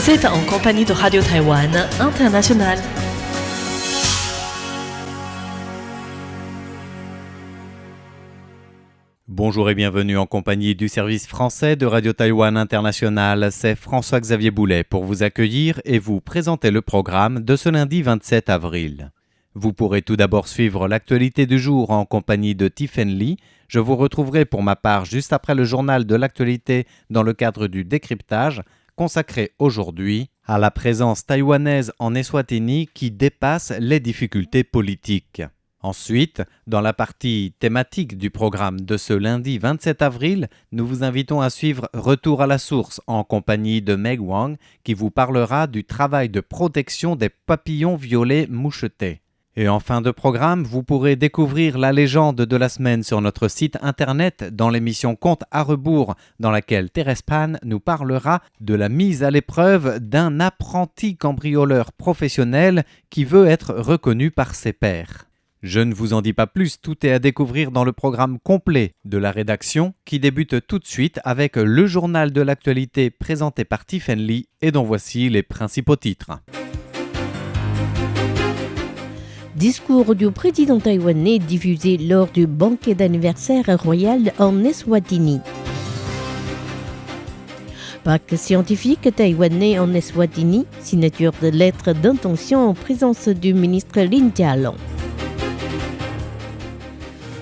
Vous êtes en compagnie de Radio Taïwan International. Bonjour et bienvenue en compagnie du service français de Radio Taïwan International. C'est François-Xavier Boulet pour vous accueillir et vous présenter le programme de ce lundi 27 avril. Vous pourrez tout d'abord suivre l'actualité du jour en compagnie de Tiffen Lee. Je vous retrouverai pour ma part juste après le journal de l'actualité dans le cadre du décryptage consacré aujourd'hui à la présence taïwanaise en Eswatini qui dépasse les difficultés politiques. Ensuite, dans la partie thématique du programme de ce lundi 27 avril, nous vous invitons à suivre Retour à la source en compagnie de Meg Wang qui vous parlera du travail de protection des papillons violets mouchetés. Et en fin de programme, vous pourrez découvrir la légende de la semaine sur notre site internet dans l'émission Compte à rebours dans laquelle Thérèse Pan nous parlera de la mise à l'épreuve d'un apprenti cambrioleur professionnel qui veut être reconnu par ses pairs. Je ne vous en dis pas plus, tout est à découvrir dans le programme complet de la rédaction qui débute tout de suite avec le journal de l'actualité présenté par Tiffen Lee et dont voici les principaux titres. Discours du président taïwanais diffusé lors du banquet d'anniversaire royal en Eswatini. Pacte scientifique taïwanais en Eswatini, signature de lettre d'intention en présence du ministre Lin Jialong.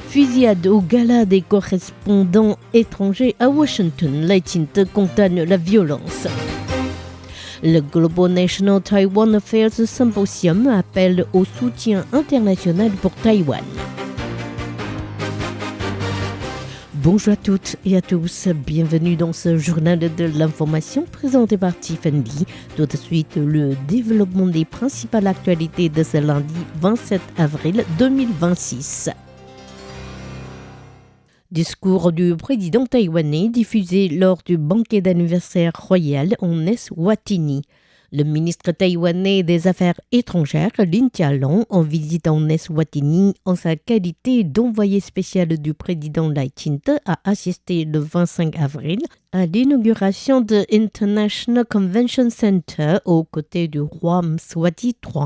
Fusillade au gala des correspondants étrangers à Washington, Lai Ching-te condamne la violence. Le Global National Taiwan Affairs Symposium appelle au soutien international pour Taïwan. Bonjour à toutes et à tous, bienvenue dans ce journal de l'information présenté par Tiffen Lee. Tout de suite, le développement des principales actualités de ce lundi 27 avril 2026. Discours du président taïwanais diffusé lors du banquet d'anniversaire royal en Eswatini. Le ministre taïwanais des Affaires étrangères, Lin Jialong, en visite en Eswatini en sa qualité d'envoyé spécial du président Lai Ching-te, a assisté le 25 avril à l'inauguration de International Convention Center aux côtés du roi Mswati III.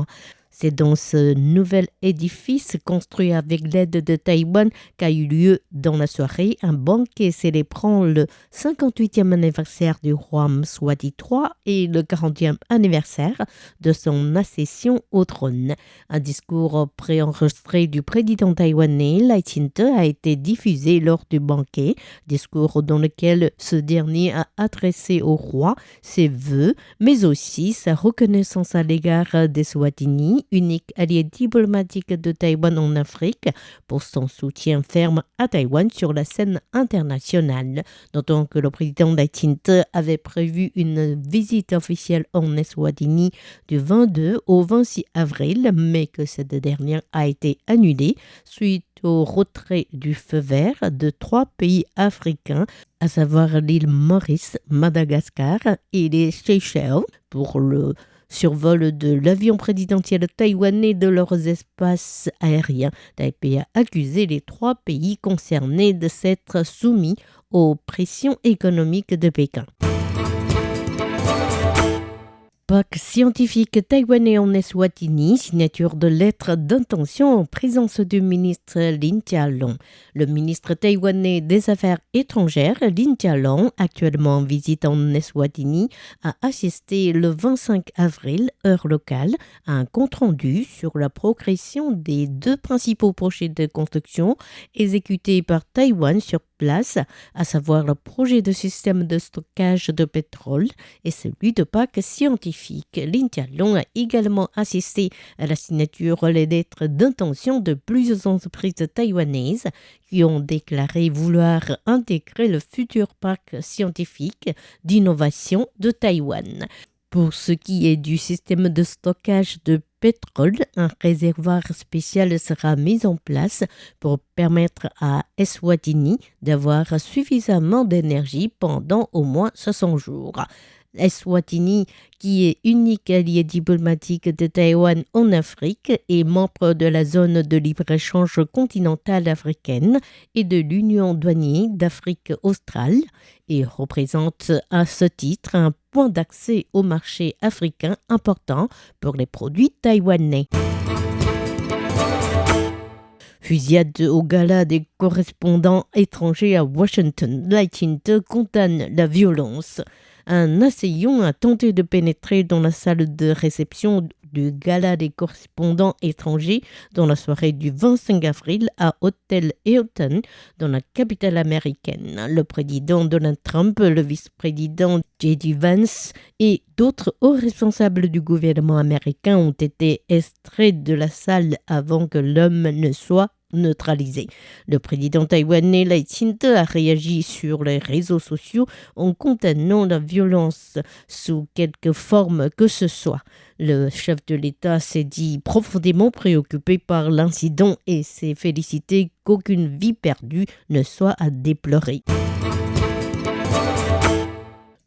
C'est dans ce nouvel édifice construit avec l'aide de Taïwan qu'a eu lieu dans la soirée un banquet célébrant le 58e anniversaire du roi Mswati III et le 40e anniversaire de son accession au trône. Un discours préenregistré du président taïwanais Lai Ching-te a été diffusé lors du banquet, discours dans lequel ce dernier a adressé au roi ses vœux, mais aussi sa reconnaissance à l'égard d'Eswatini, unique allié diplomatique de Taïwan en Afrique, pour son soutien ferme à Taïwan sur la scène internationale. Notons que le président Lai Ching-te avait prévu une visite officielle en Eswatini du 22 au 26 avril, mais que cette dernière a été annulée suite au retrait du feu vert de 3 pays africains, à savoir l'île Maurice, Madagascar et les Seychelles, pour le survol de l'avion présidentiel taïwanais de leurs espaces aériens. Taipei a accusé les 3 pays concernés de s'être soumis aux pressions économiques de Pékin. Pacte scientifique taïwanais en Eswatini, signature de lettre d'intention en présence du ministre Lin Jialong. Le ministre taïwanais des Affaires étrangères, Lin Jialong, actuellement en visite en Eswatini, a assisté le 25 avril, heure locale, à un compte-rendu sur la progression des 2 principaux projets de construction exécutés par Taïwan sur place, à savoir le projet de système de stockage de pétrole et celui de pacte scientifique. Lin Jialong a également assisté à la signature des lettres d'intention de plusieurs entreprises taïwanaises qui ont déclaré vouloir intégrer le futur parc scientifique d'innovation de Taïwan. Pour ce qui est du système de stockage de pétrole, un réservoir spécial sera mis en place pour permettre à Eswatini d'avoir suffisamment d'énergie pendant au moins 60 jours. Eswatini, qui est unique allié diplomatique de Taïwan en Afrique et membre de la zone de libre-échange continentale africaine et de l'Union douanière d'Afrique australe, et représente à ce titre un point d'accès au marché africain important pour les produits taïwanais. Fusillade au gala des correspondants étrangers à Washington, Lai Ching-te condamne la violence. Un assaillant a tenté de pénétrer dans la salle de réception du gala des correspondants étrangers dans la soirée du 25 avril à Hotel Hilton, dans la capitale américaine. Le président Donald Trump, le vice-président J.D. Vance et d'autres hauts responsables du gouvernement américain ont été extraits de la salle avant que l'homme ne soit neutralisé. Le président taïwanais Lai Ching-te a réagi sur les réseaux sociaux en condamnant la violence sous quelque forme que ce soit. Le chef de l'État s'est dit profondément préoccupé par l'incident et s'est félicité qu'aucune vie perdue ne soit à déplorer.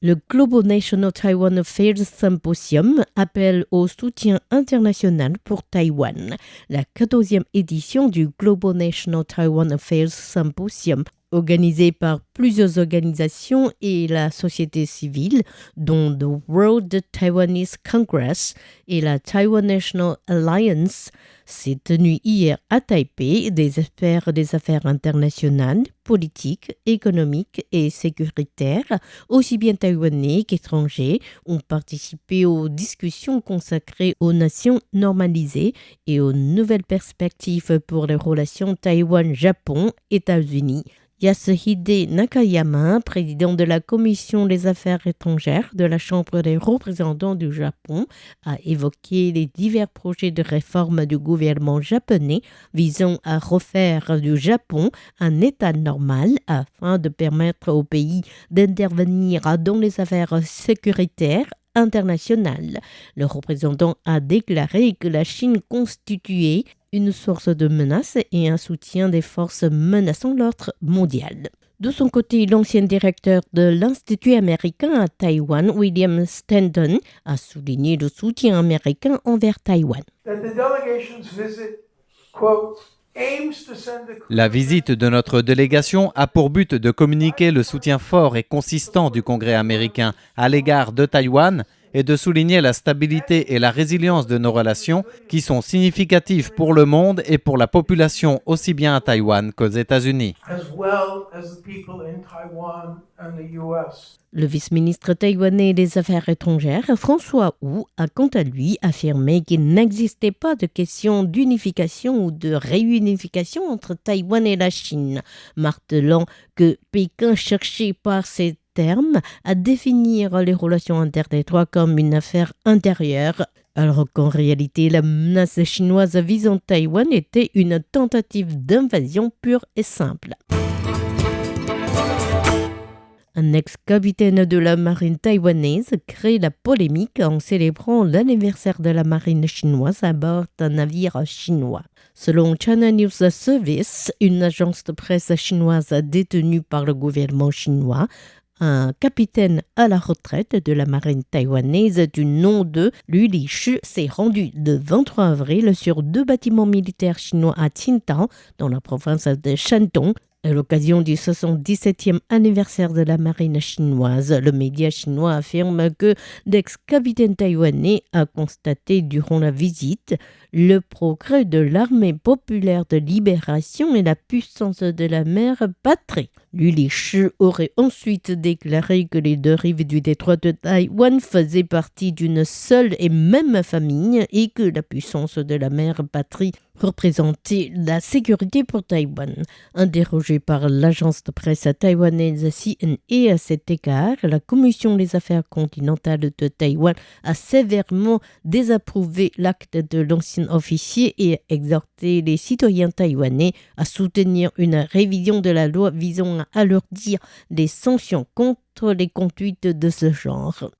Le Global National Taiwan Affairs Symposium appelle au soutien international pour Taïwan. La 14e édition du Global National Taiwan Affairs Symposium, organisée par plusieurs organisations et la société civile, dont the World Taiwanese Congress et la Taiwan National Alliance, s'est tenue hier à Taipei. Des experts des affaires internationales, politiques, économiques et sécuritaires, aussi bien taïwanais qu'étrangers, ont participé aux discussions consacrées aux nations normalisées et aux nouvelles perspectives pour les relations Taïwan-Japon-États-Unis. Yasuhide Nakayama, président de la Commission des affaires étrangères de la Chambre des représentants du Japon, a évoqué les divers projets de réforme du gouvernement japonais visant à refaire du Japon un État normal afin de permettre au pays d'intervenir dans les affaires sécuritaires internationales. Le représentant a déclaré que la Chine constituait une source de menace et un soutien des forces menaçant l'ordre mondial. De son côté, l'ancien directeur de l'Institut américain à Taïwan, William Stanton, a souligné le soutien américain envers Taïwan. La visite de notre délégation a pour but de communiquer le soutien fort et consistant du Congrès américain à l'égard de Taïwan et de souligner la stabilité et la résilience de nos relations qui sont significatives pour le monde et pour la population aussi bien à Taïwan qu'aux États-Unis. Le vice-ministre taïwanais des Affaires étrangères, François Wu, a quant à lui affirmé qu'il n'existait pas de question d'unification ou de réunification entre Taïwan et la Chine, martelant que Pékin cherchait par ses termes à définir les relations interterritoriales comme une affaire intérieure, alors qu'en réalité la menace chinoise visant Taïwan était une tentative d'invasion pure et simple. Un ex-capitaine de la marine taïwanaise crée la polémique en célébrant l'anniversaire de la marine chinoise à bord d'un navire chinois. Selon China News Service, une agence de presse chinoise détenue par le gouvernement chinois, un capitaine à la retraite de la marine taïwanaise du nom de Liu Lishu s'est rendu le 23 avril sur 2 bâtiments militaires chinois à Qingdao, dans la province de Shandong, à l'occasion du 77e anniversaire de la marine chinoise. Le média chinois affirme que l'ex-capitaine taïwanais a constaté durant la visite le progrès de l'armée populaire de libération et la puissance de la mer Patrie. Liu Lishu aurait ensuite déclaré que les 2 rives du détroit de Taïwan faisaient partie d'une seule et même famille et que la puissance de la mer Patrie représentait la sécurité pour Taïwan. Interrogé par l'agence de presse taïwanaise CNA à cet égard, la Commission des affaires continentales de Taïwan a sévèrement désapprouvé l'acte de l'ancien officier et a exhorté les citoyens taïwanais à soutenir une révision de la loi visant à alourdir les sanctions contre les conduites de ce genre.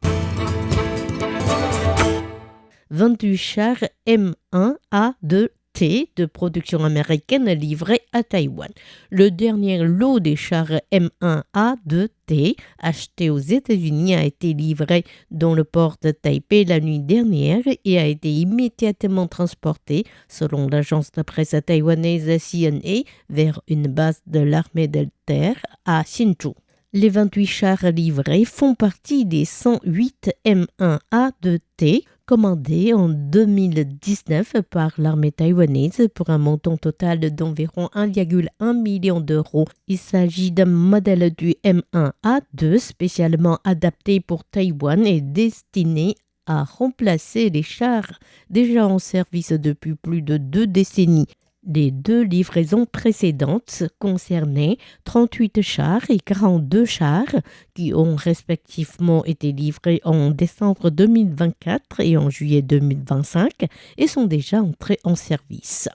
28 chars M1A2 T de production américaine livrés à Taïwan. Le dernier lot des chars M1A2T achetés aux États-Unis a été livré dans le port de Taipei la nuit dernière et a été immédiatement transporté, selon l'agence de presse taïwanaise CNA, vers une base de l'armée de terre à Hsinchu. Les 28 chars livrés font partie des 108 M1A2T commandés en 2019 par l'armée taïwanaise pour un montant total d'environ 1,1 million d'euros. Il s'agit d'un modèle du M1A2 spécialement adapté pour Taïwan et destiné à remplacer les chars déjà en service depuis plus de 2 décennies. Les 2 livraisons précédentes concernaient 38 chars et 42 chars qui ont respectivement été livrés en décembre 2024 et en juillet 2025 et sont déjà entrés en service.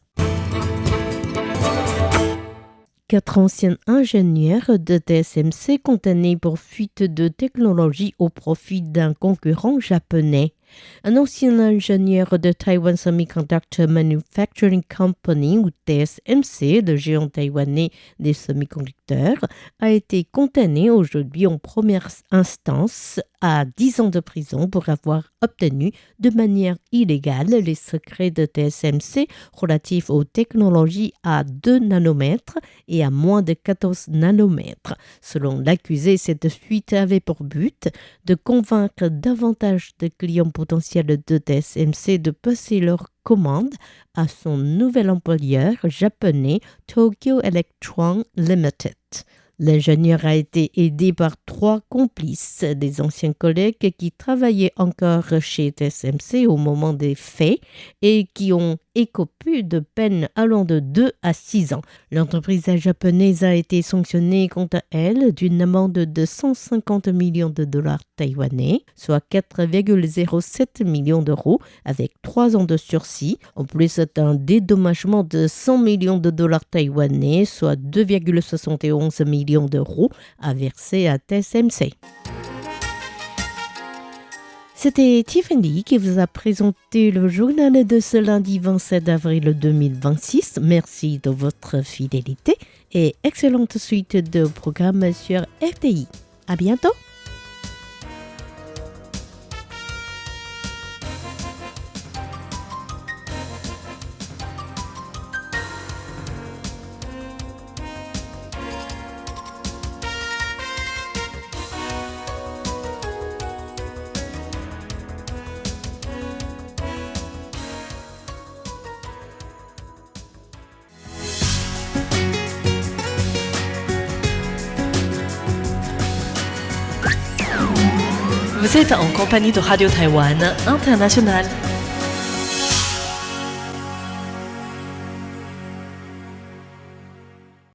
4 anciens ingénieurs de TSMC condamnés pour fuite de technologie au profit d'un concurrent japonais. Un ancien ingénieur de Taiwan Semiconductor Manufacturing Company, ou TSMC, le géant taïwanais des semi-conducteurs, a été condamné aujourd'hui en première instance à 10 ans de prison pour avoir obtenu de manière illégale les secrets de TSMC relatifs aux technologies à 2 nanomètres et à moins de 14 nanomètres. Selon l'accusé, cette fuite avait pour but de convaincre davantage de clients potentiels de TSMC de passer leurs commandes à son nouvel employeur japonais Tokyo Electron Limited. L'ingénieur a été aidé par 3 complices, des anciens collègues qui travaillaient encore chez TSMC au moment des faits et qui ont écopé de peines allant de 2 à 6 ans. L'entreprise japonaise a été sanctionnée quant à elle d'une amende de 150 millions de dollars taïwanais, soit 4,07 millions d'euros, avec 3 ans de sursis, en plus d'un dédommagement de 100 millions de dollars taïwanais, soit 2,71 millions d'euros, à verser à TSMC. C'était Tiffany qui vous a présenté le journal de ce lundi 27 avril 2026. Merci de votre fidélité et excellente suite de programmes sur RTI. À bientôt. Vous êtes en compagnie de Radio Taïwan International.